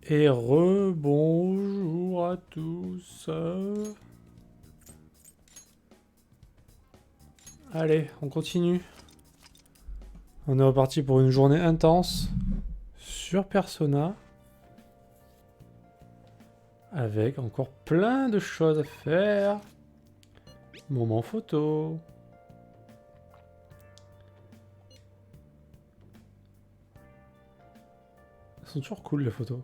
Et rebonjour à tous. Allez, on continue. On est reparti pour une journée intense sur Persona. Avec encore plein de choses à faire. Moment photo. Elles sont toujours cool les photos.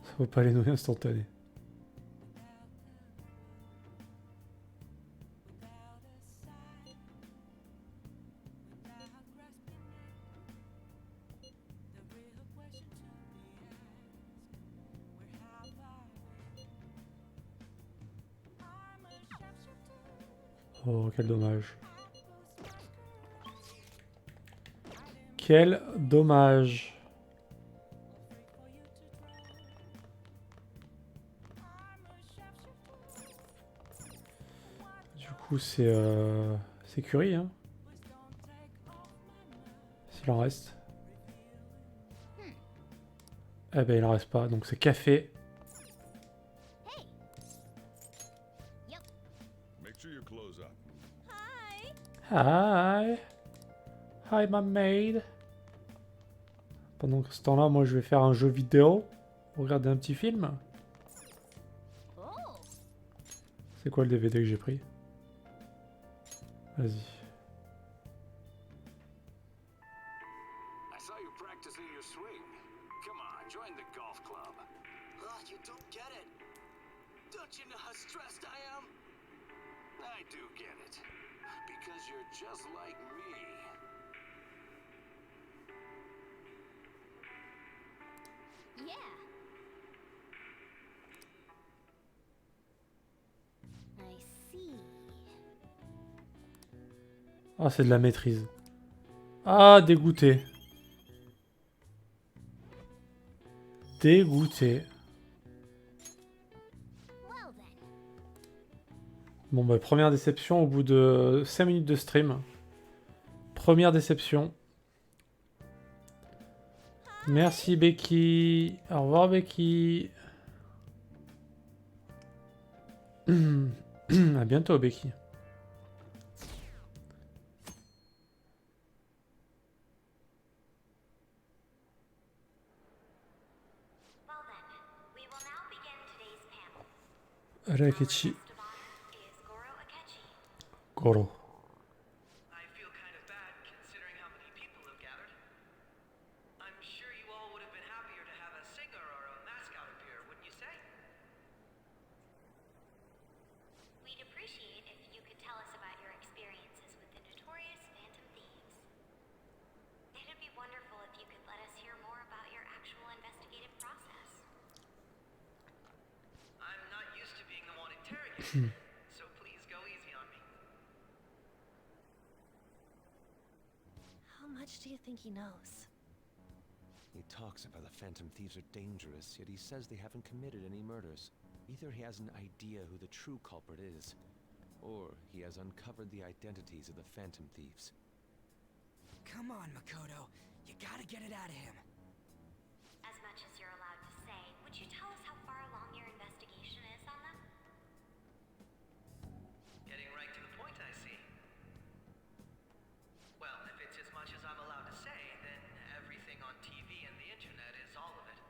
Ça vaut pas les nouilles instantanées. Oh, quel dommage. Quel dommage. Du coup, c'est curry, hein. S'il en reste. Eh ben, il en reste pas. Donc, c'est café. Hi. Hi, my maid. Pendant ce temps-là, moi, je vais faire un jeu vidéo. Regarder un petit film. C'est quoi le DVD que j'ai pris? Vas-y. I saw you practicing your swing. Come on, join the golf club. Oh, you don't get it. Don't you know how stressed I am? I do get it. Because you're just like me. Yeah. I see. Ah, c'est de la maîtrise. Ah, dégoûté. Dégoûté. Well then. Bon, bah, première déception au bout de 5 minutes de stream. Première déception. Merci Becky. Au revoir Becky. À bientôt Becky. Well then, we will now begin today's panel. Rakechi. Our guest of honor is Goro Akechi. Goro. I feel kind of bad considering how many people have gathered. I'm sure you all would have been happier to have a singer or a mascot appear, wouldn't you say? We'd appreciate if you could tell us about your experiences with the notorious Phantom Thieves. It'd be wonderful if you could let us hear more about your actual investigative process. I'm not used to being the one interrogated, so please go easy on me. How much do you think he knows? He talks about the Phantom Thieves are dangerous, yet he says they haven't committed any murders. Either he has an idea who the true culprit is, or he has uncovered the identities of the Phantom Thieves. Come on, Makoto. You gotta get it out of him. As much as you're allowed to say, would you tell us how far along your investigation is on them? Getting right to the point, I see. Well, if it's as much as I'm allowed to say, then everything on TV and the internet is all of it.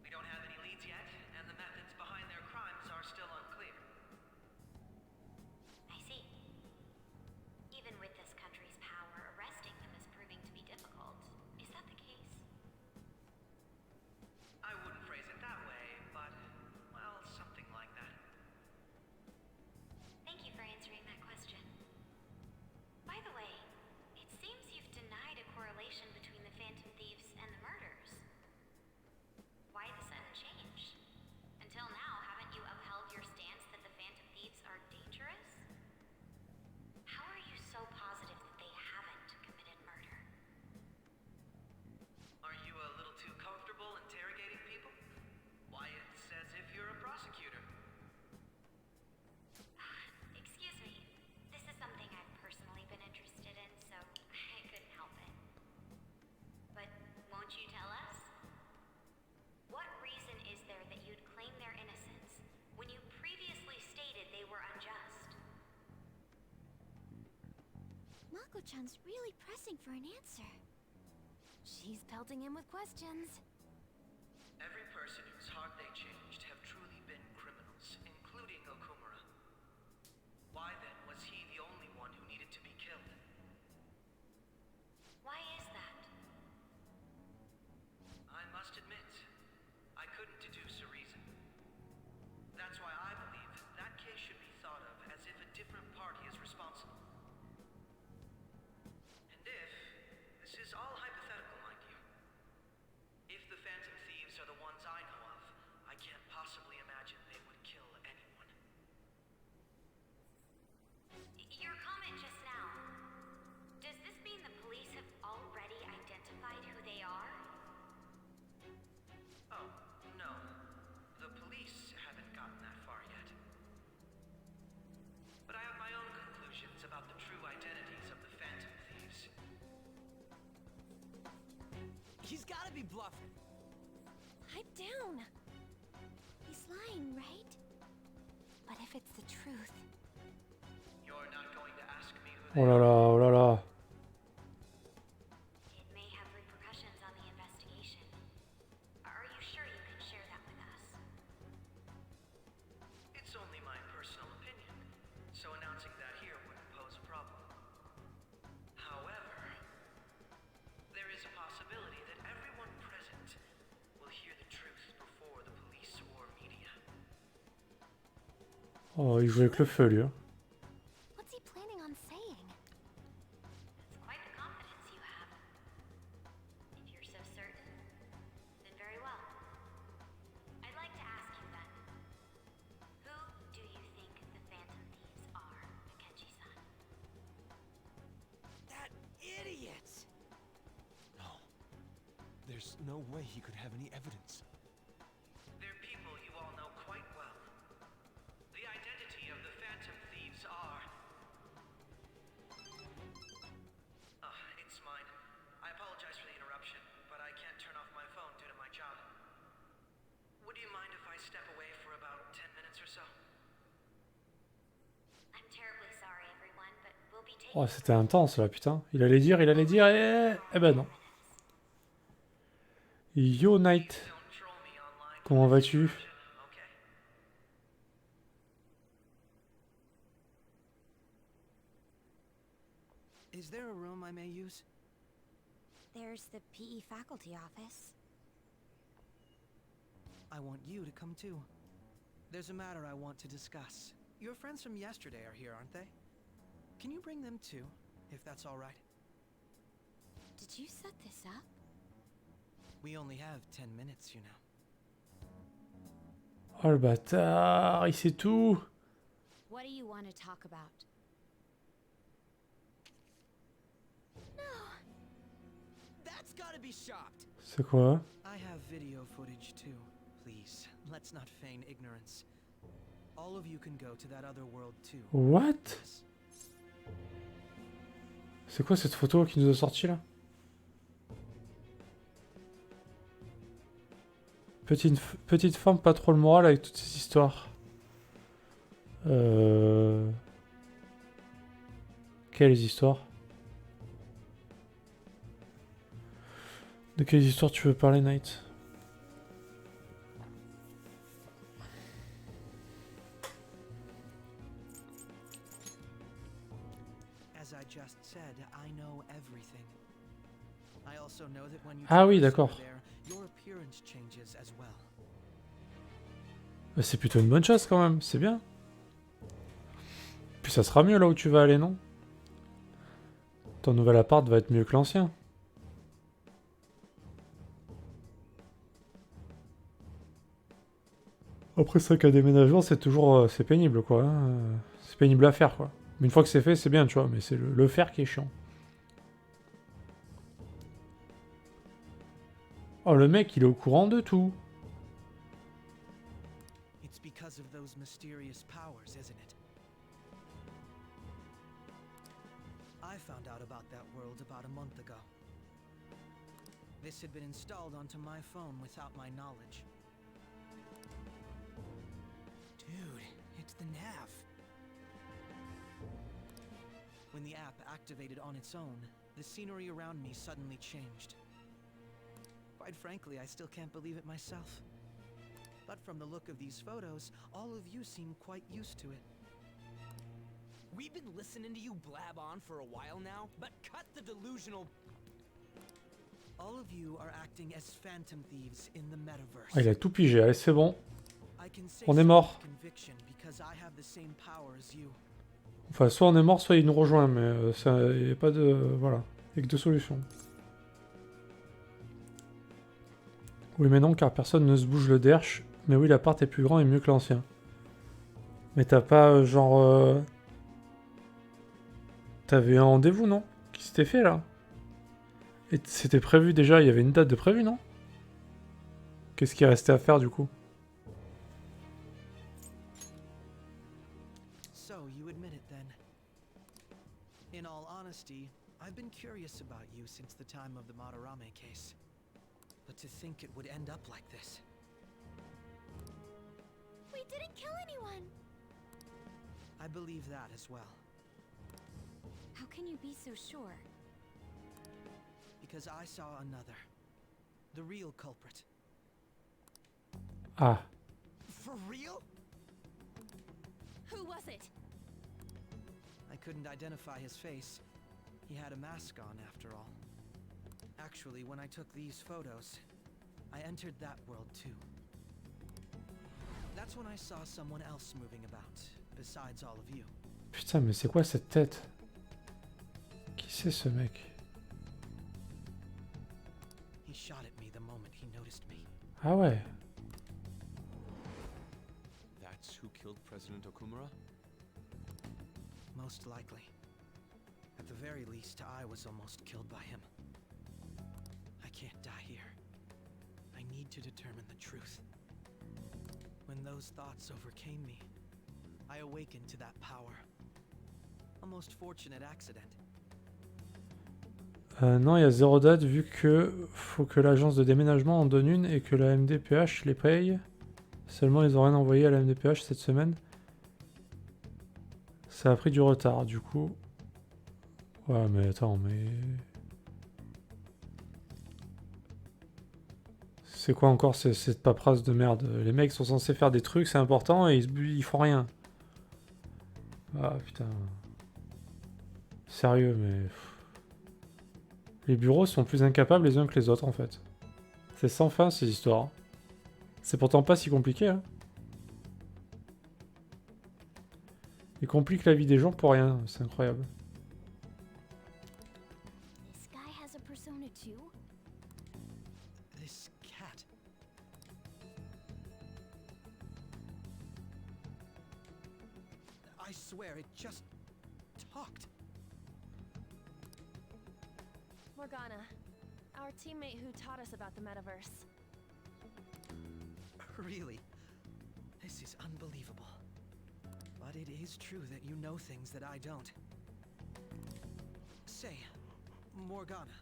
We don't have any leads yet, and the methods behind their crimes are still unclear. I see. Even with this country's power, arresting them is proving to be difficult. Is that the case? Mako-chan's really pressing for an answer. She's pelting him with questions. Every person whose heart they changed have truly been criminals, including Okumura. Why then was he the only one who needed to be killed? Why is that? I must admit, I couldn't deduce a reason. That's why I believe that case should be thought of as if a different party is responsible. And if, this is all hypothetical, mind you, if the Phantom Thieves are the ones I know of, I can't possibly imagine they would kill anyone. Your comment just now. Does this mean the police have already identified who they are? Oh, no. The police haven't gotten that far yet. But I have my own conclusions about the true identities of the Phantom Thieves. He's gotta be bluffing. Pipe down. He's lying, right? But if it's the truth, You're not going to ask me who Oh là là, oh là là. It may have repercussions on the investigation. Are you sure you can share that with us? It's only my personal opinion, so announcing that here wouldn't pose a problem. However, there is a possibility that everyone present will hear the truth before the police or media. Oh, il joue avec le feu, lui. Hein. what's he planning on saying? That's quite the confidence you have. If you're so certain, then very well. I'd like to ask you then. Who do you think the Phantom Thieves are, Akechi-san? That idiot! No. There's no way he could have any evidence. They're people you all know quite well. The identity of the Phantom Thieves are... it's mine. I apologize for the interruption, but I can't turn off my phone due to my job. Would you mind if I step away for about 10 minutes or so? I'm terribly sorry, everyone, but we'll be taking Oh, c'était intense, là, putain. Il allait dire, eh ben non. Yo, Knight. Don't troll me online. Comment vas-tu? Okay. Is there a room I may use? There's the PE faculty office. I want you to come too. There's a matter I want to discuss. Your friends from yesterday are here, aren't they? Can you bring them too, if that's all right? Did you set this up? We only have 10 minutes, you know. Oh, le bâtard, il sait tout. What do you want to talk about? That's gotta be shopped! C'est quoi? I have video footage too. Please, let's not feign ignorance. All of you can go to that other world too. What? C'est quoi cette photo qui nous a sorti là? Petite femme pas trop le moral avec toutes ces histoires. Quelles histoires? De quelles histoires tu veux parler, Knight? As I just said, I know everything. I also know that when you Ah oui, traverse d'accord. over there, your appearance changes as well. Bah, c'est plutôt une bonne chose quand même, c'est bien. Puis ça sera mieux là où tu vas aller, non? Ton nouvel appart va être mieux que l'ancien. Après 5 à déménagement, c'est toujours c'est pénible quoi. Hein. C'est pénible à faire quoi. Mais une fois que c'est fait, c'est bien, tu vois. Mais c'est le faire qui est chiant. Oh, le mec, il est au courant de tout. It's because of those mysterious powers, isn't it? I found out about that world about a month ago. This had been installed onto my phone without my knowledge. Dude, it's the nav. When the app activated on its own, the scenery around me suddenly changed. Quite frankly, I still can't believe it myself. But from the look of these photos, all of you seem quite used to it. We've been listening to you blab on for a while now, but cut the delusional. All of you are acting as phantom thieves in the metaverse. Ah, il a tout pigé, allez c'est bon. I can say On est so mort. with conviction because I have the same power as you. Enfin, soit on est mort, soit il nous rejoint, mais il n'y a pas de... Voilà, il n'y a que deux solutions. Oui mais non, car personne ne se bouge le derche. Mais oui, l'appart est plus grand et mieux que l'ancien. Mais t'as pas, genre... T'avais un rendez-vous, non? Qui s'était fait, là? Et c'était prévu déjà, il y avait une date de prévu, non? Qu'est-ce qui restait à faire, du coup? So, you admit it then. In all honesty, I've been curious about you since the time of the Madarame case. But to think it would end up like this. We didn't kill anyone! I believe that as well. How can you be so sure? Because I saw another. The real culprit. Ah. For real? Who was it? I couldn't identify his face. He had a mask on, after all. Actually, when I took these photos, I entered that world too. That's when I saw someone else moving about, besides all of you. Putain, mais c'est quoi cette tête? Qui c'est ce mec? He shot at me the moment he noticed me. Ah ouais. That's who killed President Okumura? Most likely. At the very least, I was almost killed by him. I can't die here. I need to determine the truth. When those thoughts overcame me, I awakened to that power. A most fortunate accident. Non, il y a zéro date vu que faut que l'agence de déménagement en donne une et que la MDPH les paye. Seulement, ils ont rien envoyé à la MDPH cette semaine. Ça a pris du retard, du coup. Ouais, mais attends, mais... C'est quoi encore cette paperasse de merde? Les mecs sont censés faire des trucs, c'est important, et ils font rien. Ah, putain. Sérieux, mais... Les bureaux sont plus incapables les uns que les autres, en fait. C'est sans fin, ces histoires. C'est pourtant pas si compliqué, hein. Ils compliquent la vie des gens pour rien, c'est incroyable. This guy has a persona too? This cat. I swear it just talked. Morgana, our teammate who taught us about the metaverse. Really? This is unbelievable. But it is true that you know things that I don't. Say, Morgana,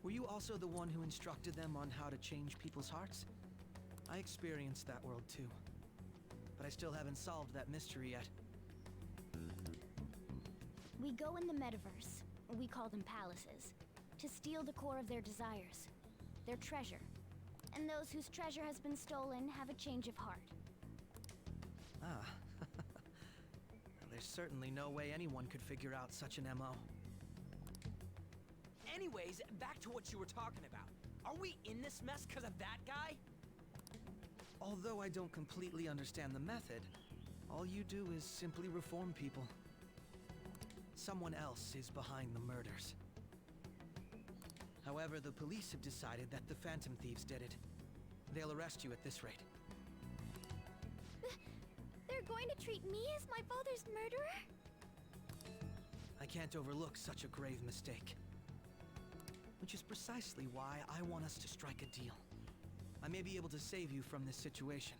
were you also the one who instructed them on how to change people's hearts? I experienced that world too. But I still haven't solved that mystery yet. We go in the metaverse, we call them palaces, to steal the core of their desires, their treasure. And those whose treasure has been stolen have a change of heart. Ah. There's certainly no way anyone could figure out such an MO. Anyways, back to what you were talking about. Are we in this mess because of that guy? Although I don't completely understand the method, all you do is simply reform people. Someone else is behind the murders. However, the police have decided that the Phantom Thieves did it. They'll arrest you at this rate. They're going to treat me as my father's murderer? I can't overlook such a grave mistake. Which is precisely why I want us to strike a deal. I may be able to save you from this situation.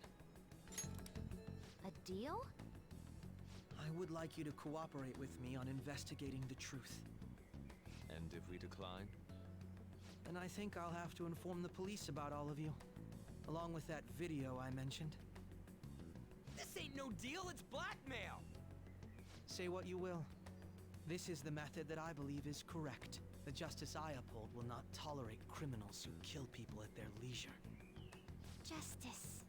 A deal? I would like you to cooperate with me on investigating the truth. And if we decline? And I think I'll have to inform the police about all of you. Along with that video I mentioned. This ain't no deal, it's blackmail! Say what you will. This is the method that I believe is correct. The justice I uphold will not tolerate criminals who kill people at their leisure. Justice.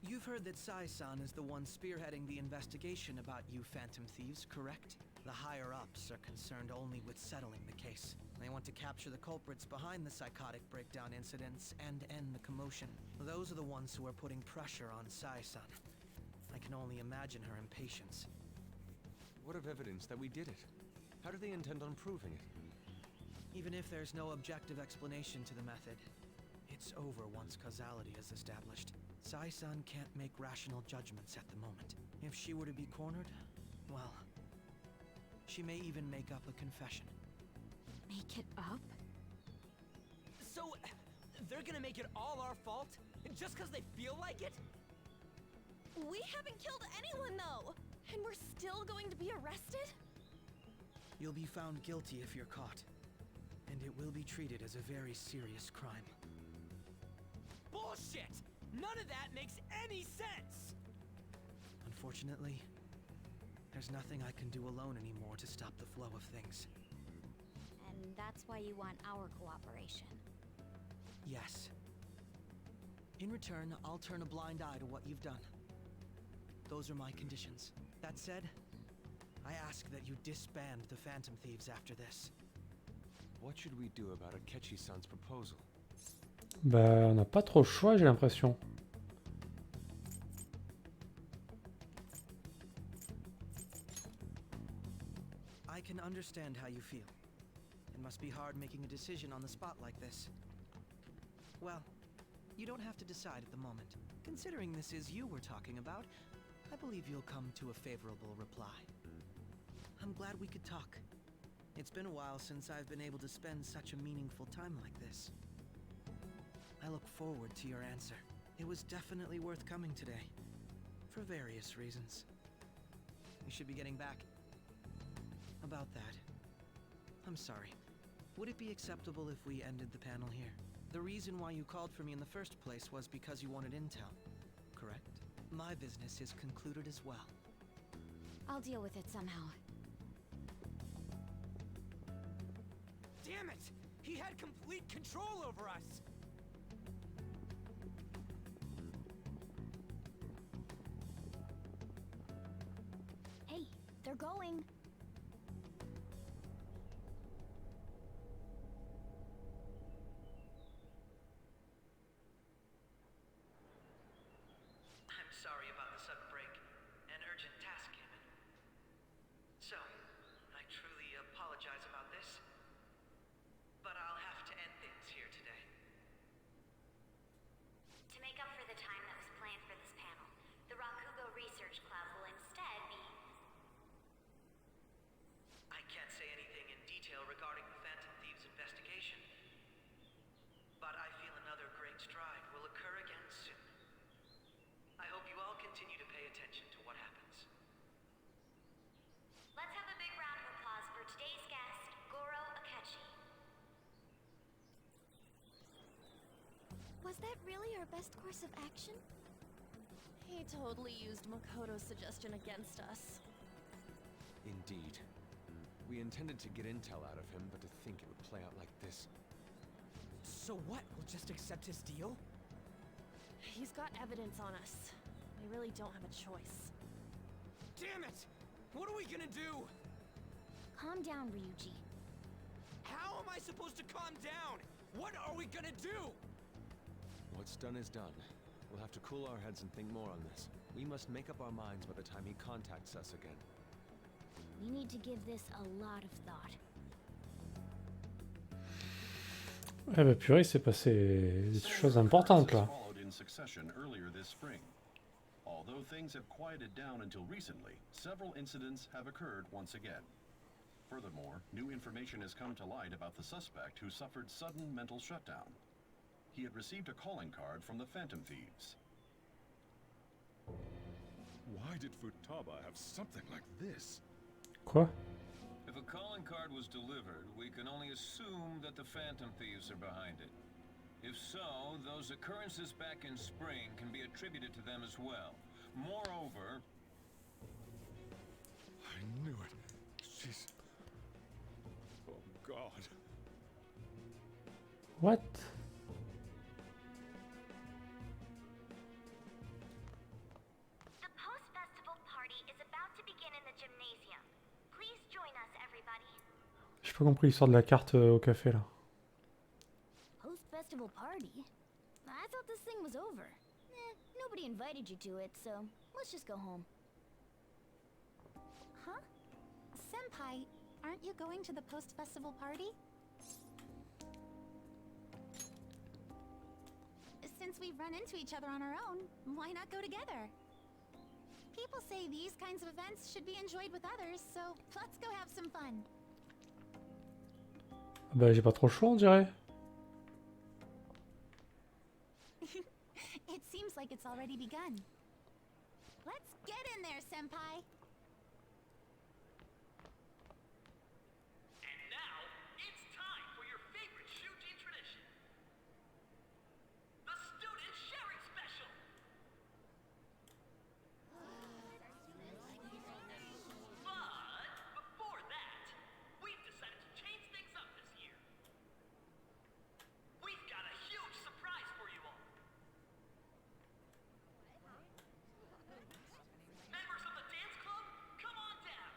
You've heard that Sai-san is the one spearheading the investigation about you Phantom Thieves, correct? The higher-ups are concerned only with settling the case. They want to capture the culprits behind the psychotic breakdown incidents and end the commotion. Those are the ones who are putting pressure on Sai-san. I can only imagine her impatience. What of evidence that we did it? How do they intend on proving it? Even if there's no objective explanation to the method, it's over once causality is established. Sai-san can't make rational judgments at the moment. If she were to be cornered, well, she may even make up a confession. Make it up? So, they're gonna make it all our fault? Just because they feel like it? We haven't killed anyone, though! And we're still going to be arrested? You'll be found guilty if you're caught. And it will be treated as a very serious crime. Bullshit! None of that makes any sense! Unfortunately, there's nothing I can do alone anymore to stop the flow of things. And that's why you want our cooperation. Yes. In return, I'll turn a blind eye to what you've done. Those are my conditions. That said, I ask that you disband the Phantom Thieves after this. What should we do about Akechi-san's proposal? Bah, on n'a pas trop le choix, j'ai l'impression. I can understand how you feel. It must be hard making a decision on the spot like this. Well, you don't have to decide at the moment. Considering this is you we're talking about, I believe you'll come to a favorable reply. I'm glad we could talk. It's been a while since I've been able to spend such a meaningful time like this. I look forward to your answer. It was definitely worth coming today. For various reasons. We should be getting back. About that, I'm sorry. Would it be acceptable if we ended the panel here? The reason why you called for me in the first place was because you wanted intel, correct? My business is concluded as well. I'll deal with it somehow. Damn it! He had complete control over us! Hey, they're going. I'm sorry about the sudden break. An urgent task came in. So, I truly apologize about this. But I'll have to end things here today. To make up for the time that was planned for this panel, the Rakugo Research Club will instead be... I can't say anything in detail regarding the Phantom Thieves investigation. But I feel another great stride will occur again soon. I hope you all continue to pay attention to what happens. Let's have a big round of applause for today's guest, Goro Akechi. Was that really our best course of action? He totally used Makoto's suggestion against us. Indeed. We intended to get intel out of him, but to think it would play out like this. So what? We'll just accept his deal? He's got evidence on us. We really don't have a choice. Damn it! What are we gonna do? Calm down, Ryuji. How am I supposed to calm down? What are we gonna do? What's done is done. We'll have to cool our heads and think more on this. We must make up our minds by the time he contacts us again. We need to give this a lot of thought. Eh bah purée, c'est passé des choses importantes là. Followed in succession earlier this spring. Although things have quieted down until recently, several incidents have occurred once again. Furthermore, new information has come to light about the suspect who suffered sudden mental shutdown. He had received a calling card from the Phantom Thieves. Why did Futaba have something like this? Quoi? If a calling card was delivered, we can only assume that the Phantom Thieves are behind it. If so, those occurrences back in spring can be attributed to them as well. Moreover... I knew it. She's... Oh, God. What? The post-festival party is about to begin in the gymnasium. Please join us, everybody. J'ai pas compris l'histoire de la carte au café là. Post-festival party? I thought this thing was over. Nobody invited you to it, so let's just go home. Huh? Senpai, aren't you going to the post-festival party? Since we've run into each other on our own, why not go together? People say these kinds of events should be enjoyed with others, so let's go have some fun. Bah j'ai pas trop le choix on dirait. It seems like it's already begun. Let's get in there, Senpai! And now, it's time for your favorite Shuji tradition. The Student Sharing Special! But before that, we've decided to change things up this year. We've got a huge surprise for you all. Members of the dance club, come on down.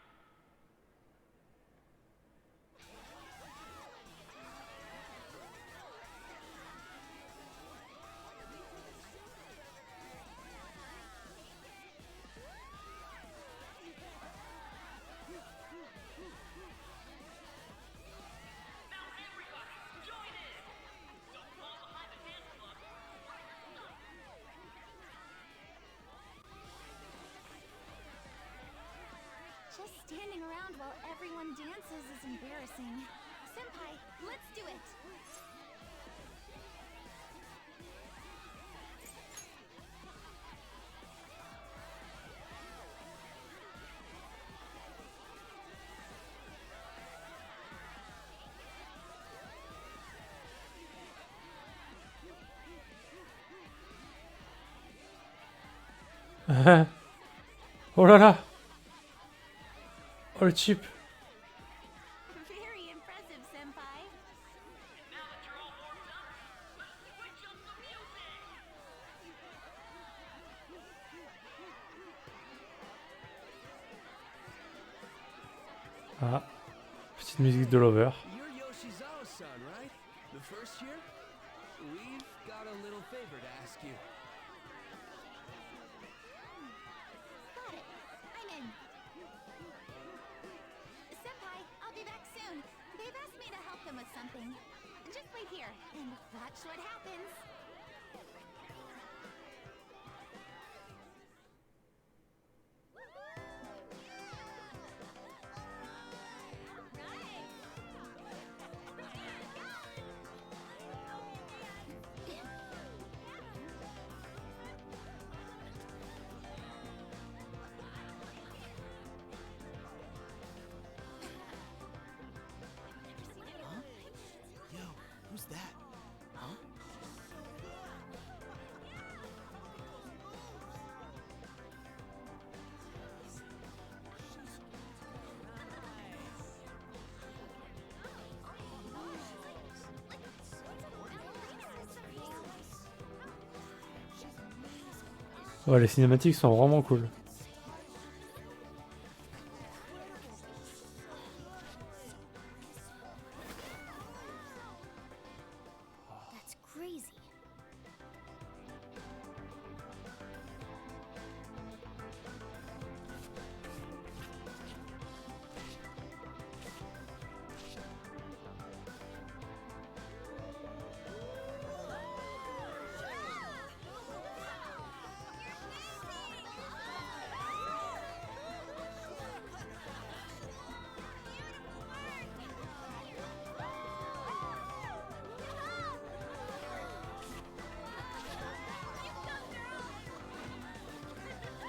Now everybody, join in. Don't fall behind the dance club. Just standing around while everyone dances is embarrassing. Senpai, let's do it! Oh là là. Oh le chip. Very impressive, Senpai. Now that you're all warmed up, let's switch up the music. Ah. Petite musique de Lover. You're Yoshizawa-san, right? The first year? We've got a little favor to ask you. Got it. I'm in. Senpai, I'll be back soon. They've asked me to help them with something. Just wait here, and watch what happens. Yo, who's that? Huh? Ouais, les cinématiques sont vraiment cool. That's crazy.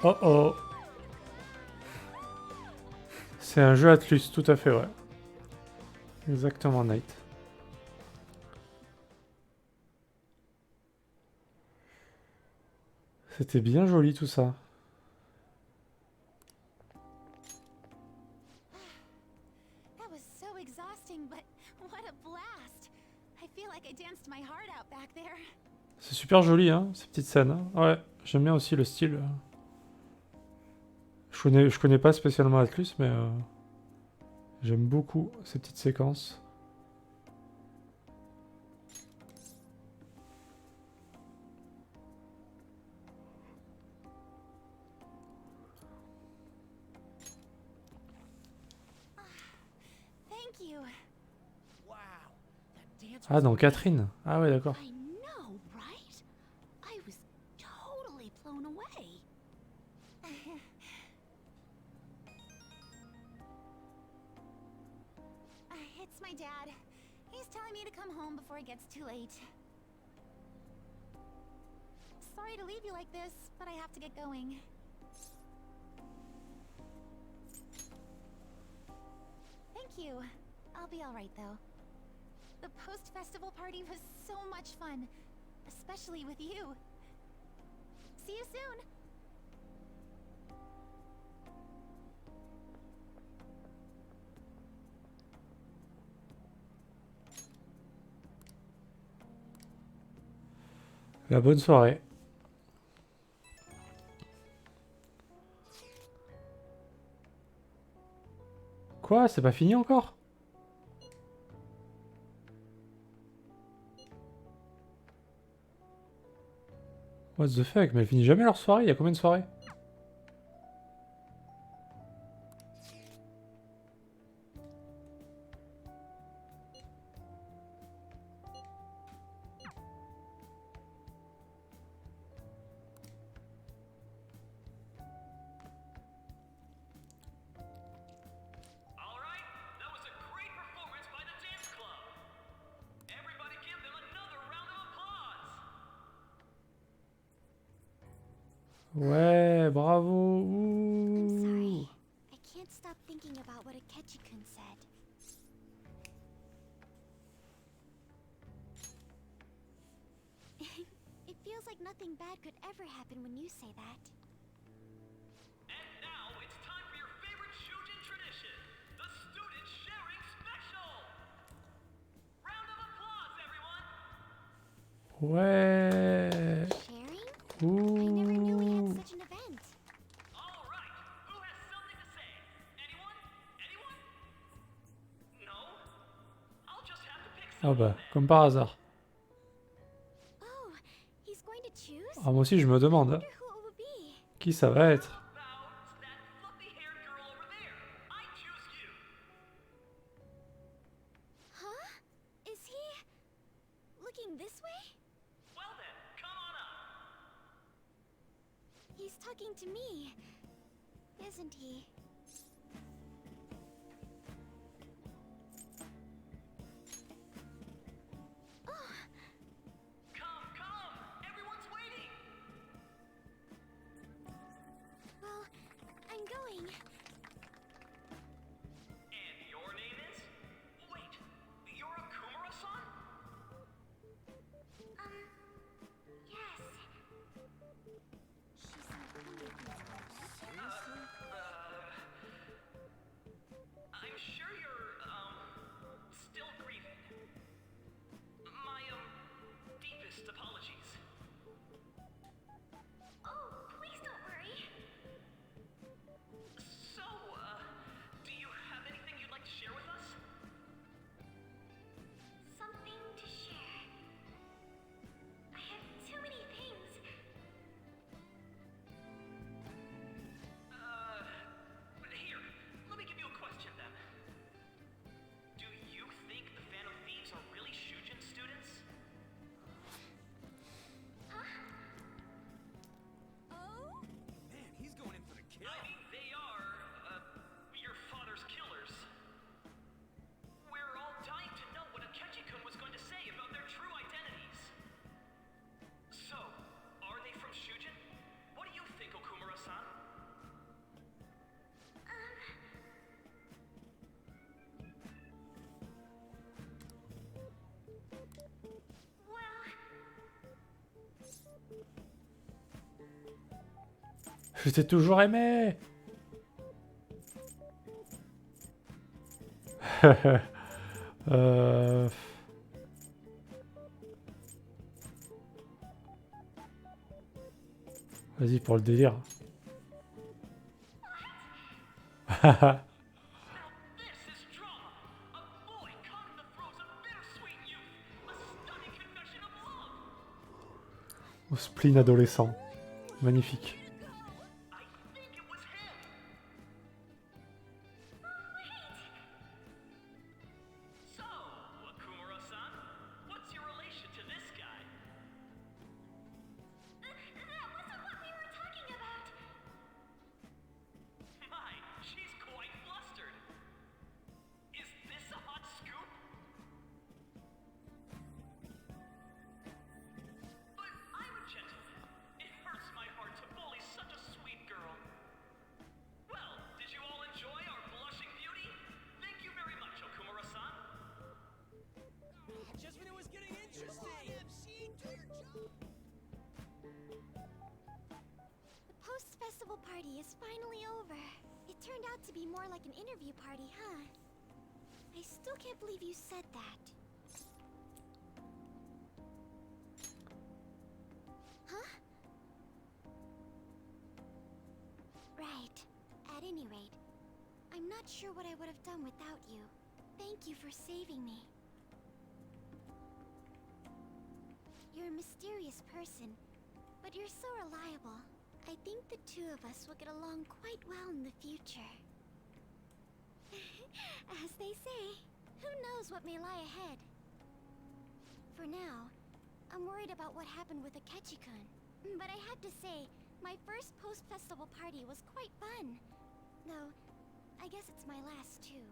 Oh oh. C'est un jeu Atlus, tout à fait, ouais. Exactement, Night. C'était bien joli tout ça. C'est super joli, hein, ces petites scènes. Hein. Ouais, j'aime bien aussi le style. Je connais pas spécialement Atlus, mais j'aime beaucoup ces petites séquences. Thank you. Wow, that dance Ah, was dans amazing. Catherine. Ah ouais, d'accord. I know, right? I was totally blown away. It's my dad. He's telling me to come home before it gets too late. Sorry to leave you like this, but I have to get going. Thank you. I'll be alright though. The post-festival party was so much fun, especially with you. See you soon! La bonne soirée. Quoi? C'est pas fini encore? What the fuck? Mais elle finit jamais leur soirée? Il y a combien de soirées? All right, that was a great performance by the dance club. Everybody give them another round of applause. Ouais, bravo. I'm Ouh. sorry. I can't stop thinking about what Akechi-kun said. It feels like nothing bad could ever happen when you say that. And now it's time for your favorite Shujin tradition, the student sharing special. Round of applause, everyone. Ouais. Sharing? I never knew we Ouh. had such an event. All right, who has something to say? Anyone? Anyone? No? I'll just have to pick Ah someone bah, then. comme par hasard. Oh, he's going to choose? Ah, moi aussi je me demande. Wonder who it would be. Qui ça va être? About that fluffy-haired girl over there. I choose you. Huh? Is he looking this way? Well then, come on up. He's talking to me, isn't he? Oh, Come, everyone's waiting. well, I'm going. And your name is? Wait, you're a Kumara-san? Yes. She's I'm sure you're, still grieving. My, deepest apologies. Oh, please don't worry. So, do you have anything you'd like to share with us? Something to share. I have too many things. Here, let me give you a question then. Do you think the Phantom Thieves are really Shujin students? Oh? Man, he's going in for the kill. I mean, they are, your father's killers. We're all dying to know what Akechi-kun was going to say about their true identities. So, are they from Shujin? What do you think, Okumura-san? Je t'ai toujours aimé. Vas-y pour le délire. Au spleen adolescent. Magnifique. Post-festival party is finally over. It turned out to be more like an interview party, huh? I still can't believe you said that. Huh? Right. At any rate, I'm not sure what I would have done without you. Thank you for saving me. You're a mysterious person, but you're so reliable. I think the two of us will get along quite well in the future. As they say, who knows what may lie ahead? For now, I'm worried about what happened with Akechi-kun. But I have to say, my first post-festival party was quite fun. Though, I guess it's my last too.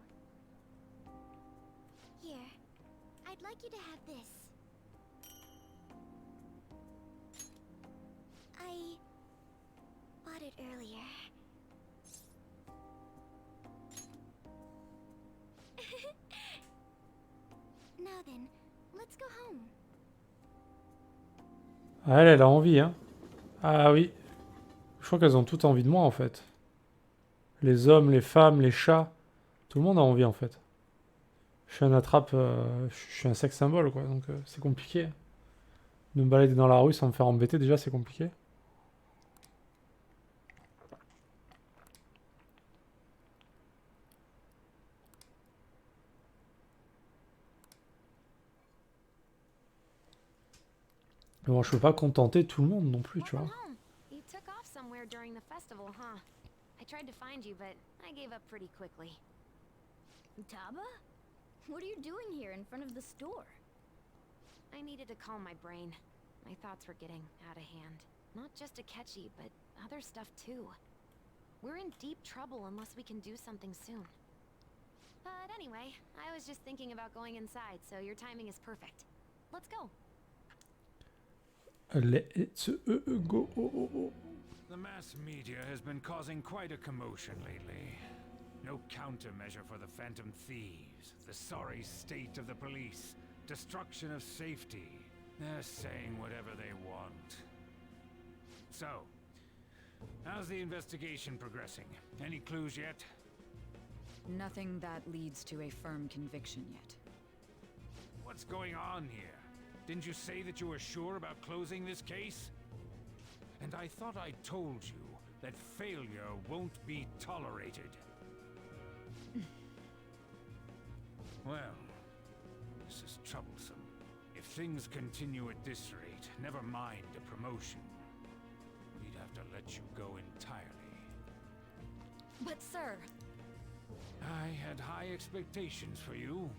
Here, I'd like you to have this. I bought it earlier. Now then, let's go home. Ah, elle a envie, hein. Ah oui. Je crois qu'elles ont toutes envie de moi, en fait. Les hommes, les femmes, les chats. Tout le monde a envie, en fait. Je suis un attrape... je suis un sex symbole, quoi. Donc, c'est compliqué. De me balader dans la rue sans me faire embêter, déjà, c'est compliqué. Mais bon, je peux pas contenter tout le monde non plus, tu vois. You took off somewhere during the festival, huh? I tried to find you, but I gave up pretty quickly. Taba? What are you doing here in front of the store? I needed to calm my brain. My thoughts were getting out of hand. Not just Akechi, but other stuff too. We're in deep trouble unless we can do something soon. But anyway, I was just thinking about going inside, so your timing is perfect. Let's go. Let's go. The mass media has been causing quite a commotion lately. No countermeasure for the Phantom Thieves, the sorry state of the police, destruction of safety. They're saying whatever they want. So, how's the investigation progressing? Any clues yet? Nothing that leads to a firm conviction yet. What's going on here? Didn't you say that you were sure about closing this case? And I thought I told you that failure won't be tolerated. Well, this is troublesome. If things continue at this rate, never mind a promotion. We'd have to let you go entirely. But sir... I had high expectations for you.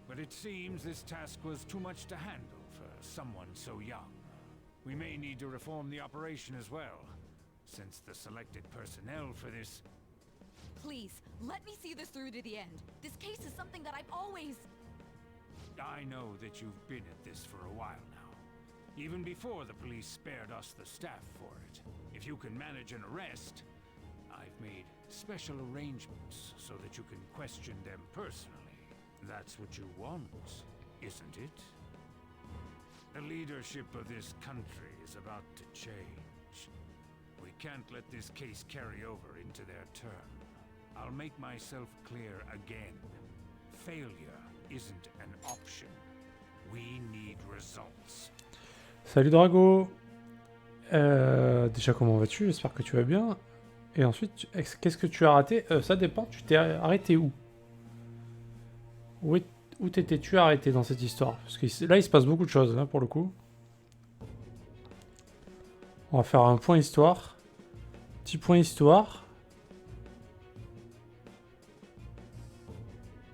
But it seems this task was too much to handle for someone so young. We may need to reform the operation as well, since the selected personnel for this... Please, let me see this through to the end. This case is something that I've always... I know that you've been at this for a while now. Even before the police spared us the staff for it. If you can manage an arrest, I've made special arrangements so that you can question them personally. That's what you want, isn't it? The leadership of this country is about to change. We can't let this case carry over into their turn. I'll make myself clear again. Failure isn't an option. We need results. Salut Drago. Déjà, comment vas-tu? J'espère que tu vas bien. Et ensuite, qu'est-ce que tu as raté? Ça dépend, tu t'es arrêté où? Où t'étais-tu arrêté dans cette histoire? Parce que là, il se passe beaucoup de choses, hein, pour le coup. On va faire un point histoire. Petit point histoire.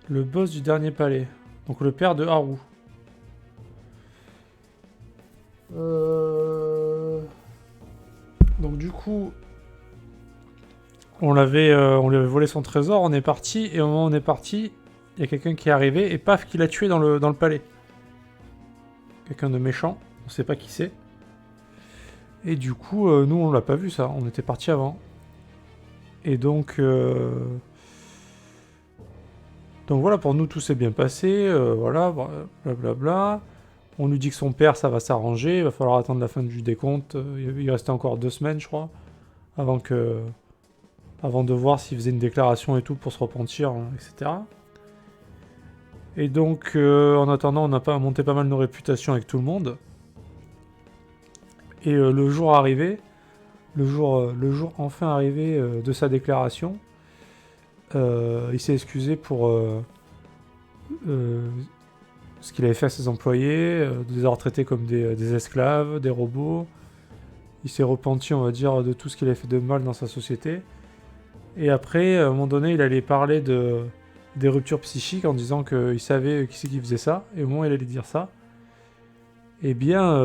Le boss du dernier palais. Donc le père de Haru. Donc du coup, on lui avait volé son trésor, on est parti, et au moment où on est parti, il y a quelqu'un qui est arrivé, et paf, qui l'a tué dans le palais. Quelqu'un de méchant, on sait pas qui c'est. Et du coup, nous on l'a pas vu ça, on était parti avant. Et donc voilà, pour nous tout s'est bien passé, voilà, blablabla. On nous dit que son père ça va s'arranger, il va falloir attendre la fin du décompte, il restait encore 2 semaines je crois, avant de voir s'il faisait une déclaration et tout pour se repentir, hein, etc. Et donc en attendant on a monté pas mal nos réputations avec tout le monde. Et le jour arrivé, le jour enfin arrivé de sa déclaration, il s'est excusé pour ce qu'il avait fait à ses employés, de les avoir traités comme des esclaves, des robots. Il s'est repenti, on va dire, de tout ce qu'il avait fait de mal dans sa société. Et après, à un moment donné, il allait parler des ruptures psychiques en disant qu'il savait qui c'est qui faisait ça. Et au moment où il allait dire ça, eh bien,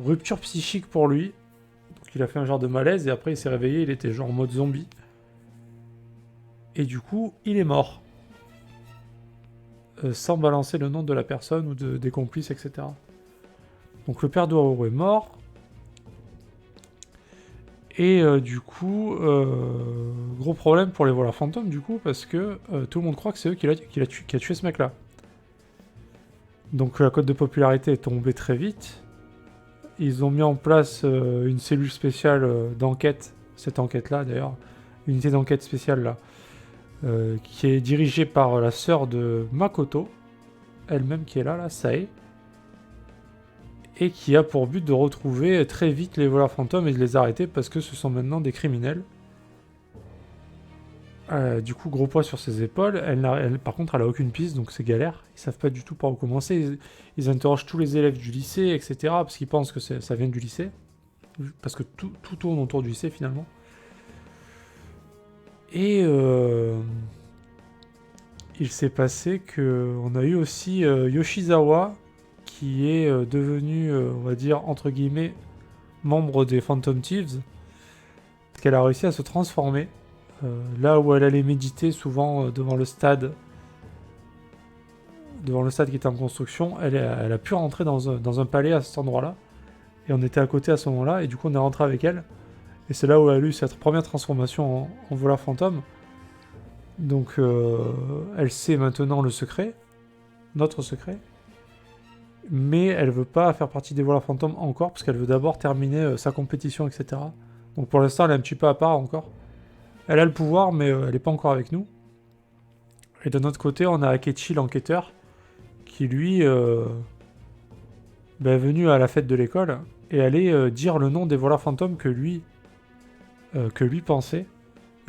rupture psychique pour lui. Donc il a fait un genre de malaise et après il s'est réveillé, il était genre en mode zombie. Et du coup, il est mort. Sans balancer le nom de la personne ou des complices, etc. Donc le père de Haru est mort. Et du coup, gros problème pour les voleurs fantômes, du coup, parce que tout le monde croit que c'est eux qui a tué ce mec-là. Donc la cote de popularité est tombée très vite. Ils ont mis en place une cellule spéciale d'enquête, cette enquête-là d'ailleurs, unité d'enquête spéciale là, qui est dirigée par la sœur de Makoto, elle-même qui est là, Sae, et qui a pour but de retrouver très vite les voleurs fantômes et de les arrêter parce que ce sont maintenant des criminels. Du coup, gros poids sur ses épaules. Par contre, elle a aucune piste, donc c'est galère. Ils savent pas du tout par où commencer. Ils interrogent tous les élèves du lycée, etc. Parce qu'ils pensent que ça vient du lycée. Parce que tout tourne autour du lycée, finalement. Et il s'est passé qu'on a eu aussi Yoshizawa, qui est devenu, on va dire, entre guillemets, membre des Phantom Thieves. Parce qu'elle a réussi à se transformer. Là où elle allait méditer souvent devant le stade qui était en construction, elle a pu rentrer dans un palais à cet endroit-là. Et on était à côté à ce moment-là, et du coup on est rentré avec elle. Et c'est là où elle a eu cette première transformation en voleur fantôme. Donc elle sait maintenant le secret, notre secret. Mais elle veut pas faire partie des voleurs fantômes encore, parce qu'elle veut d'abord terminer sa compétition, etc. Donc pour l'instant elle est un petit peu à part encore. Elle a le pouvoir, mais elle n'est pas encore avec nous. Et de notre côté, on a Akechi, l'enquêteur, qui lui est venu à la fête de l'école et allait dire le nom des voleurs fantômes que lui pensait.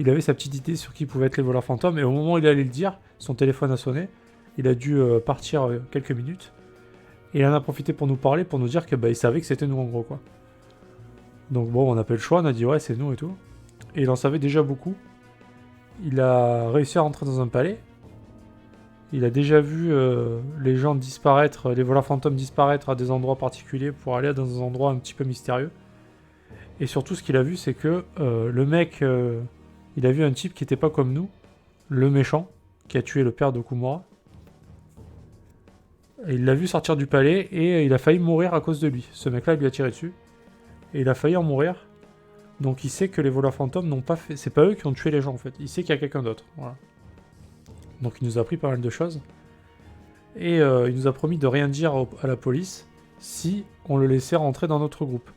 Il avait sa petite idée sur qui pouvaient être les voleurs fantômes, et au moment où il allait le dire, son téléphone a sonné. Il a dû partir quelques minutes. Et il en a profité pour nous parler, pour nous dire que il savait que c'était nous en gros, quoi. Donc bon, on a pas eu le choix, on a dit ouais, c'est nous et tout. Et il en savait déjà beaucoup. Il a réussi à rentrer dans un palais. Il a déjà vu les gens disparaître, les voleurs fantômes disparaître à des endroits particuliers pour aller dans un endroit un petit peu mystérieux. Et surtout, ce qu'il a vu, c'est que le mec, il a vu un type qui était pas comme nous, le méchant, qui a tué le père d'Okumura. Et il l'a vu sortir du palais et il a failli mourir à cause de lui. Ce mec-là, il lui a tiré dessus. Et il a failli en mourir. Donc il sait que les voleurs fantômes n'ont pas fait... C'est pas eux qui ont tué les gens en fait. Il sait qu'il y a quelqu'un d'autre. Voilà. Donc il nous a appris pas mal de choses. Et il nous a promis de rien dire à la police si on le laissait rentrer dans notre groupe.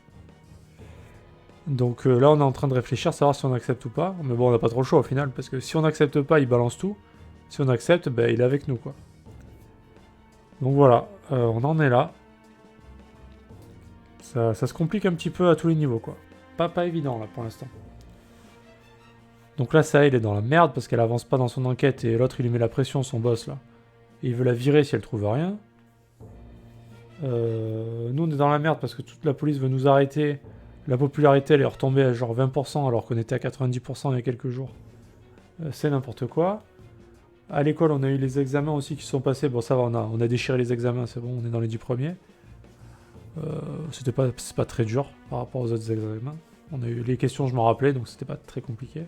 Donc là on est en train de réfléchir, savoir si on accepte ou pas. Mais bon, on n'a pas trop le choix au final, parce que si on n'accepte pas, il balance tout. Si on accepte, il est avec nous, quoi. Donc voilà, on en est là. Ça se complique un petit peu à tous les niveaux, quoi. pas évident là pour l'instant. Donc là, ça, il est dans la merde parce qu'elle avance pas dans son enquête et l'autre il lui met la pression, son boss là. Et il veut la virer si elle trouve rien. Nous on est dans la merde parce que toute la police veut nous arrêter. La popularité elle est retombée à genre 20% alors qu'on était à 90% il y a quelques jours. C'est n'importe quoi. À l'école on a eu les examens aussi qui sont passés. Bon ça va, on a déchiré les examens, c'est bon, on est dans les 10 premiers. C'est pas très dur par rapport aux autres examens. On a eu les questions, je m'en rappelais, donc c'était pas très compliqué.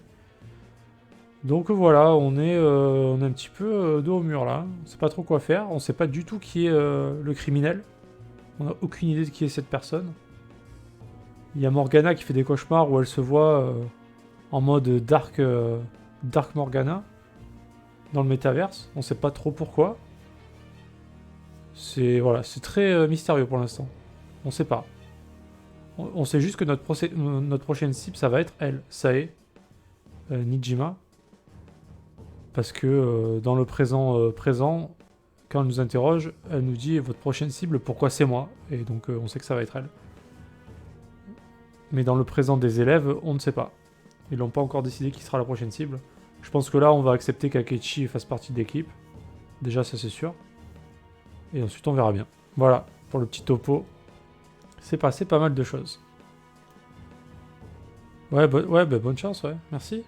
Donc voilà, on est un petit peu dos au mur là. On sait pas trop quoi faire. On sait pas du tout qui est le criminel. On a aucune idée de qui est cette personne. Il y a Morgana qui fait des cauchemars où elle se voit en mode Dark Morgana dans le métaverse. On sait pas trop pourquoi. C'est très mystérieux pour l'instant. On sait pas. On sait juste que notre prochaine cible, ça va être elle, Sae, Nijima. Parce que dans le présent, quand elle nous interroge, elle nous dit votre prochaine cible, pourquoi c'est moi? Et donc on sait que ça va être elle. Mais dans le présent des élèves, on ne sait pas. Ils n'ont pas encore décidé qui sera la prochaine cible. Je pense que là, on va accepter qu'Akechi fasse partie de l'équipe. Déjà, ça c'est sûr. Et ensuite, on verra bien. Voilà, pour le petit topo. C'est passé pas mal de choses. Ouais, bonne chance, ouais. Merci.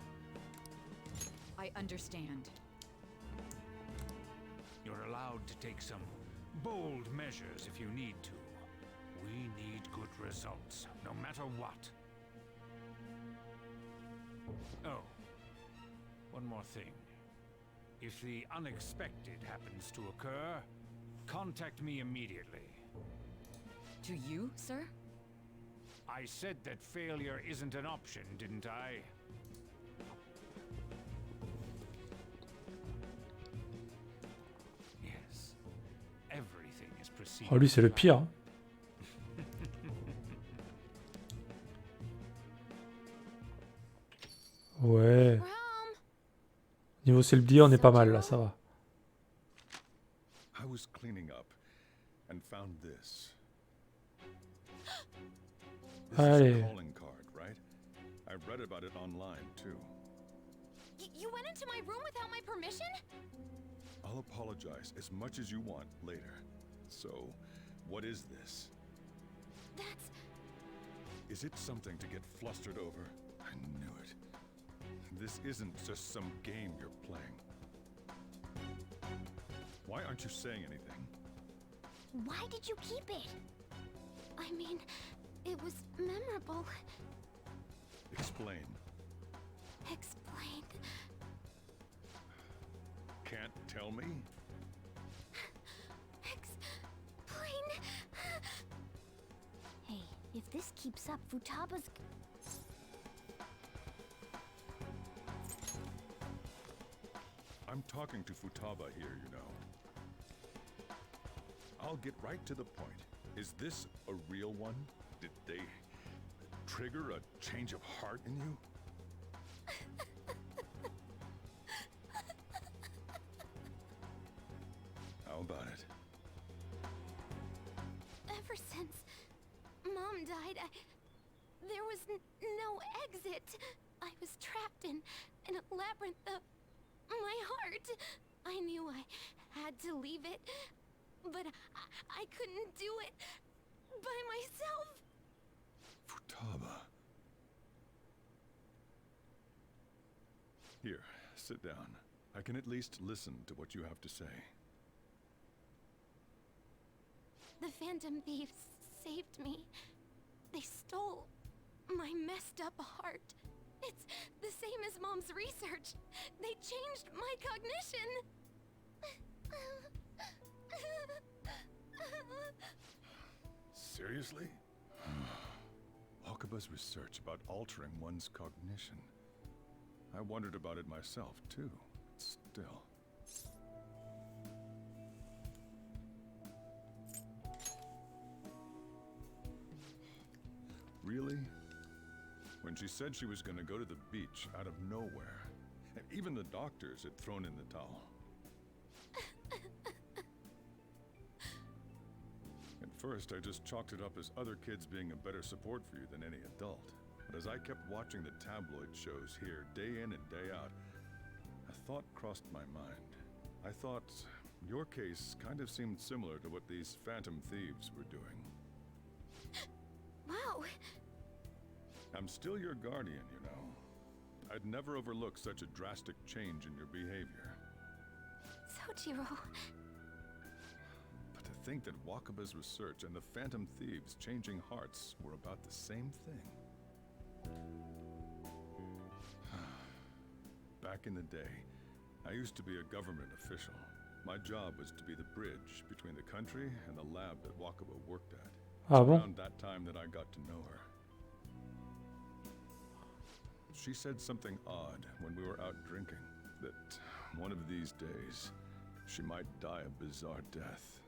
I understand. You're allowed to take some bold measures if you need to. We need good results, no matter what. Oh, one more thing. If the unexpected happens to occur, contact me immediately. To you, sir? I said that failure isn't an option, didn't I? Yes. Everything is proceeding. Oh, lui, c'est le pire. Hein. Ouais. Niveau self-deal, on est pas mal là, ça va. I was cleaning up and found this. This is Allez. a calling card, right? I read about it online too. You went into my room without my permission? I'll apologize as much as you want later. So, what is this? That's... Is it something to get flustered over? I knew it. This isn't just some game you're playing. Why aren't you saying anything? Why did you keep it? I mean, it was memorable. Explain. Explain. Can't tell me? Explain. Hey, if this keeps up, Futaba's... I'm talking to Futaba here, you know. I'll get right to the point. Is this a real one? Did they trigger a change of heart in you? How about it? Ever since Mom died, there was no exit. I was trapped in a labyrinth of my heart. I knew I had to leave it, but I couldn't do it by myself. Futaba. Here, sit down. I can at least listen to what you have to say. The Phantom Thieves saved me. They stole my messed up heart. It's the same as Mom's research. They changed my cognition. Seriously? Okaba's research about altering one's cognition. I wondered about it myself, too. Still. Really? When she said she was going to go to the beach out of nowhere, and even the doctors had thrown in the towel. At first, I just chalked it up as other kids being a better support for you than any adult. but as I kept watching the tabloid shows here day in and day out, a thought crossed my mind. I thought your case kind of seemed similar to what these phantom thieves were doing. Wow. I'm still your guardian, you know. I'd never overlook such a drastic change in your behavior. Sojiro. But to think that Wakaba's research and the Phantom Thieves changing hearts were about the same thing. Back in the day, I used to be a government official. My job was to be the bridge between the country and the lab that Wakaba worked at. Ah bon? Around that time that I got to know her. She said something odd when we were out drinking, that one of these days, she might die a bizarre death.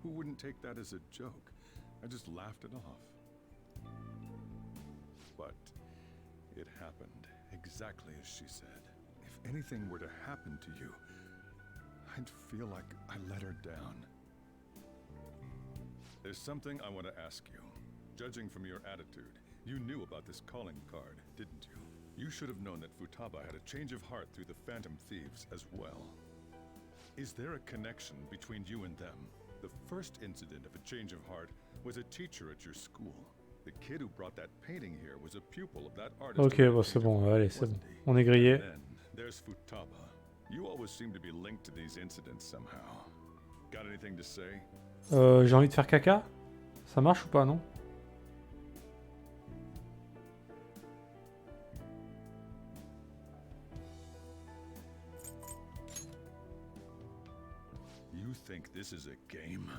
Who wouldn't take that as a joke? I just laughed it off. But it happened exactly as she said. If anything were to happen to you, I'd feel like I let her down. There's something I want to ask you. Judging from your attitude, you knew about this calling card, didn't you? You should have known that Futaba had a change of heart through the Phantom Thieves as well. Is there a connection between you and them? The first incident of a change of heart was a teacher at your school. The kid who brought that painting here was a pupil of that artist. Ok, bon, c'est bon, allez, c'est bon. On est grillé. And then there's Futaba. You always seem to be linked to these incidents somehow. Got anything to say? J'ai envie de faire caca? Ça marche ou pas, non? You think this is a game?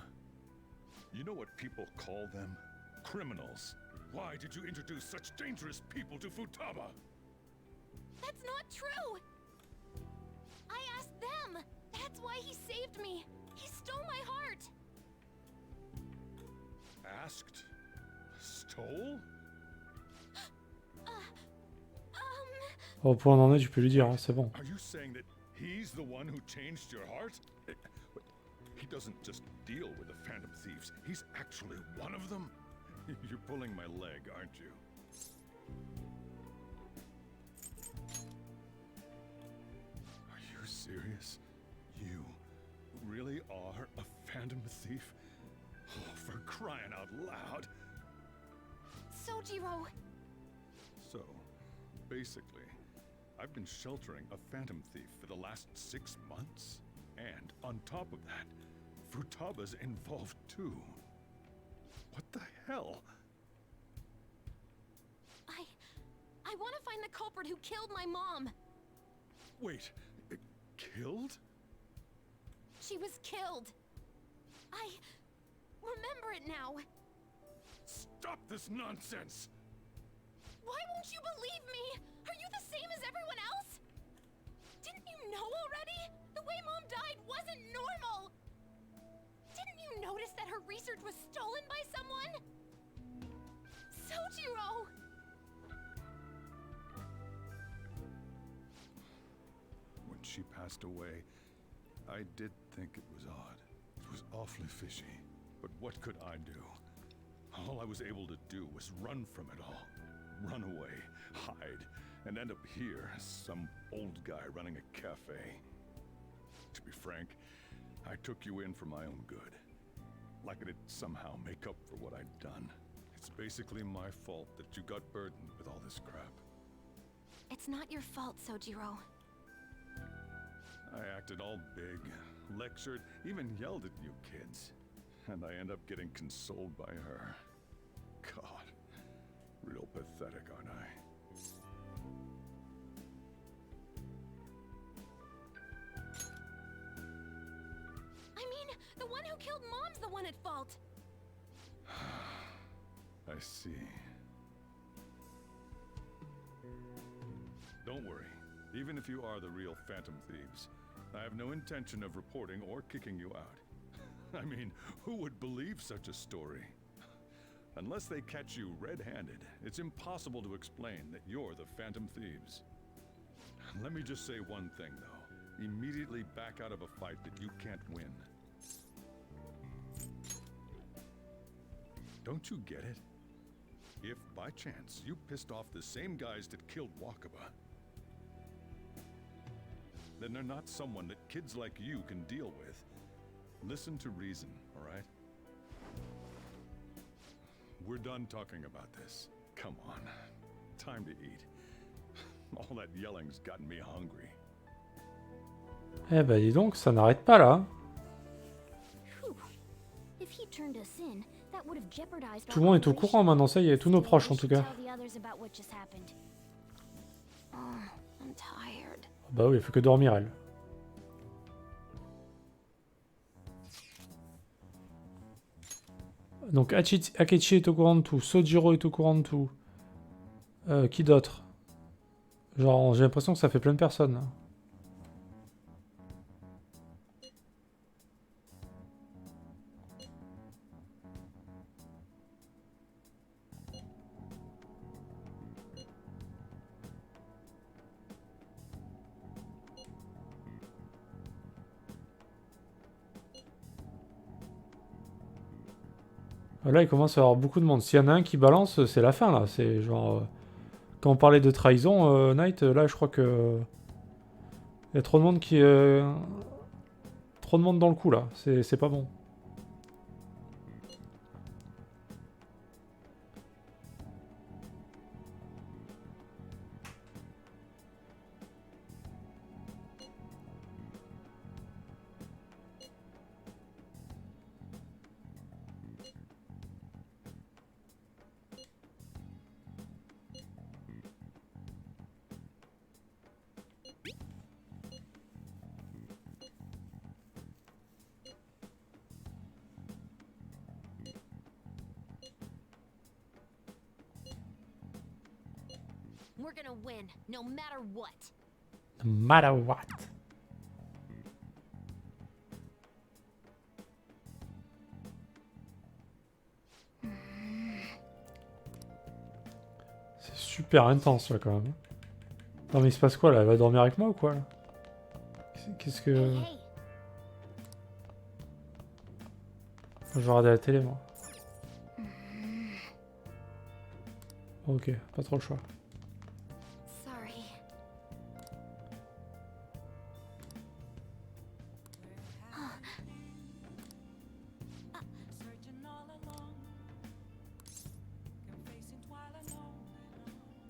You know what people call them? Criminals. Why did you introduce such dangerous people to Futaba? That's not true! I asked them! That's why he saved me! He stole my heart! Asked? Stole? Au point où on en est, tu peux lui dire, hein, c'est bon. Are you saying that he's the one who changed your heart? He doesn't just deal with the Phantom Thieves. He's actually one of them? You're pulling my leg, aren't you? Are you serious? You really are a Phantom Thief? Oh, for crying out loud! Sojiro! So, basically, I've been sheltering a Phantom Thief for the last 6 months. And on top of that, Futaba's involved too. What the hell? I want to find the culprit who killed my mom. Wait, killed? She was killed. I remember it now. Stop this nonsense! Why won't you believe me? Are you the same as everyone else? Didn't you know already? The way Mom died wasn't normal. Didn't you notice that her research was stolen by someone? Sojiro! When she passed away, I did think it was odd. It was awfully fishy. But what could I do? All I was able to do was run from it all. Run away, hide, and end up here as some old guy running a cafe. To be frank, I took you in for my own good. Like it'd somehow make up for what I'd done. It's basically my fault that you got burdened with all this crap. It's not your fault, Sojiro. I acted all big, lectured, even yelled at you kids. And I end up getting consoled by her. God, real pathetic, aren't I? I mean, the one who killed Mom's the one at fault. I see. Don't worry. Even if you are the real Phantom Thieves, I have no intention of reporting or kicking you out. I mean, who would believe such a story? Unless they catch you red-handed, it's impossible to explain that you're the Phantom Thieves. Let me just say one thing, though. Immediately back out of a fight that you can't win. Don't you get it? If by chance you pissed off the same guys that killed Wakaba, then they're not someone that kids like you can deal with. Listen to reason, all right? We're done talking about this. Come on. Time to eat. All that yelling's gotten me hungry. Eh ben dis donc, ça n'arrête pas là. If he turned us in, that would have jeopardized Tout le monde est au courant maintenant, ça y est, tous nos proches en tout cas. I'm tired. Bah oui, il fait que dormir elle. Donc Akechi est au courant de tout, Sojiro est au courant de tout. Qui d'autre? Genre j'ai l'impression que ça fait plein de personnes. Là. Là, il commence à y avoir beaucoup de monde. S'il y en a un qui balance, c'est la fin, là. C'est genre... quand on parlait de trahison, Knight, là, je crois que... il y a trop de monde qui... trop de monde dans le coup, là. C'est pas bon. We're gonna win, no matter what. No matter what. C'est super intense là quand même. Non mais il se passe quoi là? Elle va dormir avec moi ou quoi là? Qu'est-ce que... Je vais regarder la télé moi. Ok, pas trop le choix.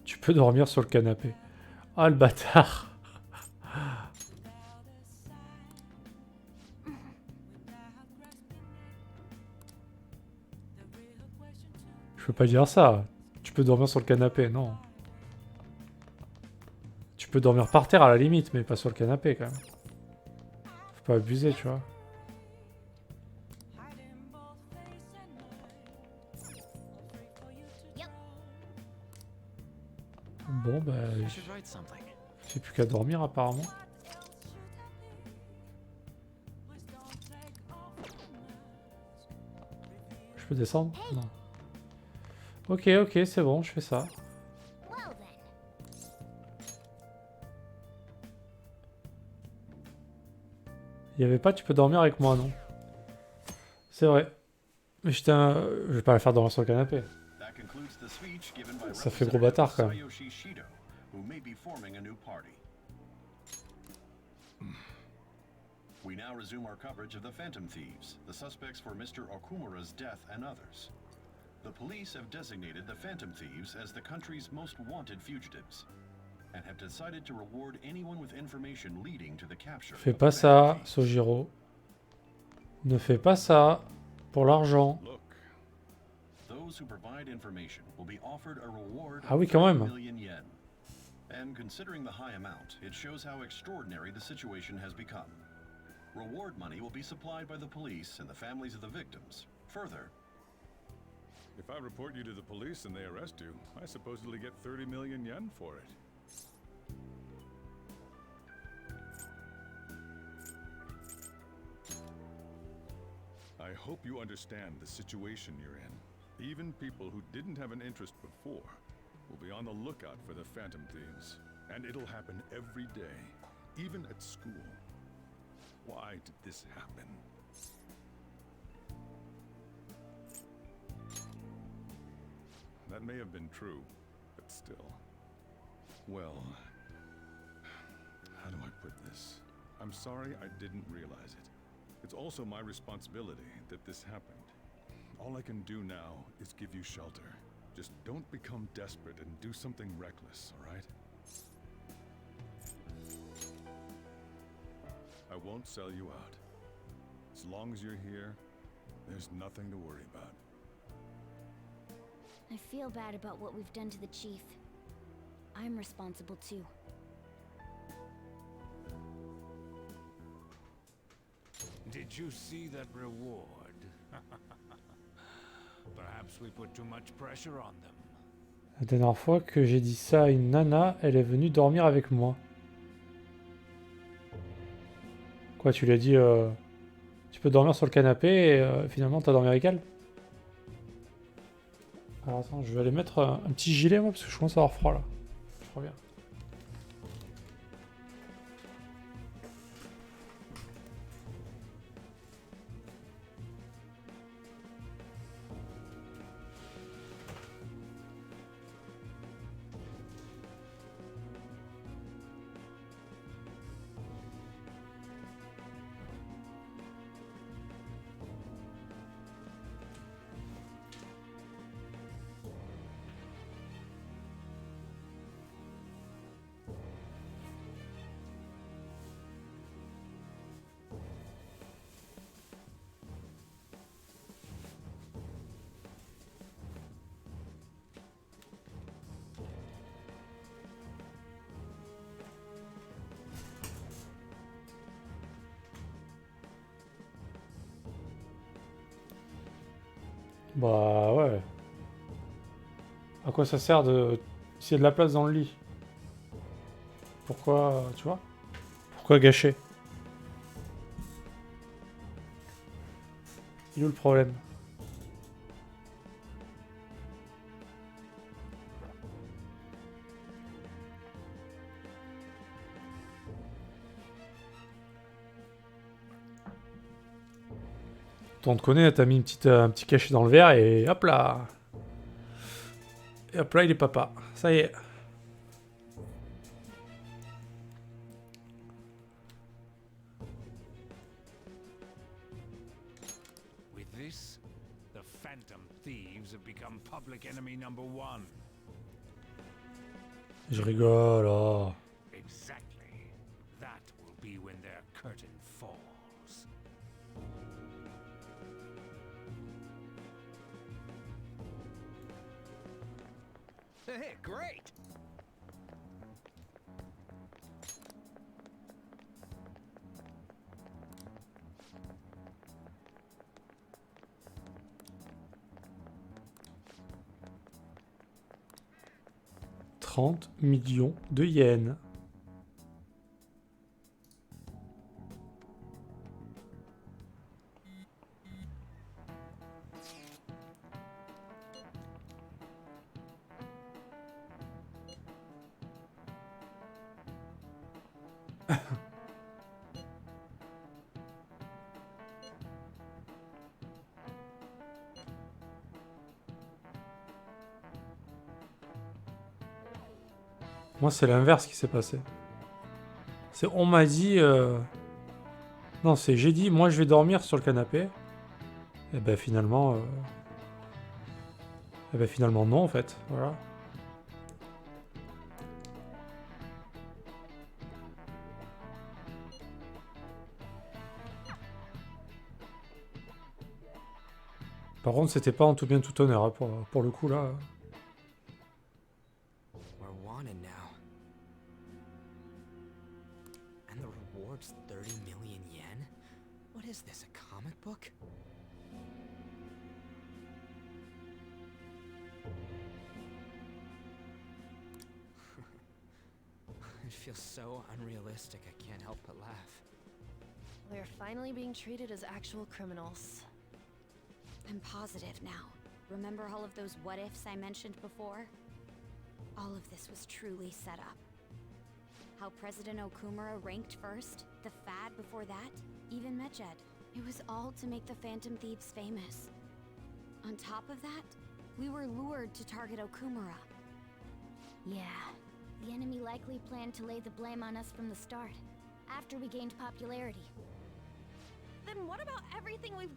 Tu peux dormir sur le canapé. Ah le bâtard. Je peux pas dire ça. Tu peux dormir sur le canapé, non. Tu peux dormir par terre à la limite, mais pas sur le canapé quand même. Faut pas abuser, tu vois. Bon bah... j'ai plus qu'à dormir apparemment. Je peux descendre? Non. Ok, ok, c'est bon, je fais ça. Il y avait pas, tu peux dormir avec moi, non? C'est vrai. Mais je vais pas la faire dormir sur le canapé. Ça fait gros bâtard quand même. We now resume our coverage of the Phantom Thieves, the suspects for Mr. Okumura's death and others. The police have designated the Phantom Thieves as the country's most wanted fugitives, and have decided to reward anyone with information leading to the capture. Fais pas ça, Sojiro. Ne fais pas ça pour l'argent. Those who provide information will be offered a reward Ah oui, of quand 30 même. million yen. And considering the high amount, it shows how extraordinary the situation has become. Reward money will be supplied by the police and the families of the victims. Further, If I report you to the police and they arrest you, I supposedly get 30 million yen for it. I hope you understand the situation you're in. Even people who didn't have an interest before will be on the lookout for the Phantom Thieves. And it'll happen every day, even at school. Why did this happen? that may have been true, but still. Well, how do I put this? I'm sorry I didn't realize it. It's also my responsibility that this happened. All I can do now is give you shelter. Just don't become desperate and do something reckless, all right? I won't sell you out. As long as you're here, there's nothing to worry about. I feel bad about what we've done to the chief. I'm responsible too. Did you see that reward? Perhaps we put too much pressure on them. La dernière fois que j'ai dit ça à une nana, elle est venue dormir avec moi. Quoi, tu lui as dit tu peux dormir sur le canapé et finalement t'as dormi avec elle? Alors attends, je vais aller mettre un petit gilet moi parce que je commence à avoir froid là. Je reviens. Bah ouais. À quoi ça sert de... s'il y a de la place dans le lit? Pourquoi, tu vois? Pourquoi gâcher? Il est où le problème? On te connaît, t'as mis un petit cachet dans le verre et hop là. Et hop là, il est papa. Ça y est. With this, the Phantom Thieves have become public enemy number 1. Je rigole, oh. Exactly. That will be when their curtain falls. Hey, great! $30 millions de yens. Moi, c'est l'inverse qui s'est passé. C'est on m'a dit... Non, c'est j'ai dit, moi, je vais dormir sur le canapé. Et ben finalement... Et ben finalement, non, en fait. Voilà. Par contre, c'était pas en tout bien tout honneur, hein, pour le coup, là... We're wanted now. And the reward's 30 million yen? What is this, a comic book? It feels so unrealistic, I can't help but laugh. We're finally being treated as actual criminals. I'm positive now. Remember all of those what-ifs I mentioned before? All of this was truly set up. How President Okumura ranked first, the Fad before that, even Medjed. It was all to make the Phantom Thieves famous. On top of that, We were lured to target Okumura. Yeah, the enemy likely planned to lay the blame on us from the start, after we gained popularity. Then what about everything we've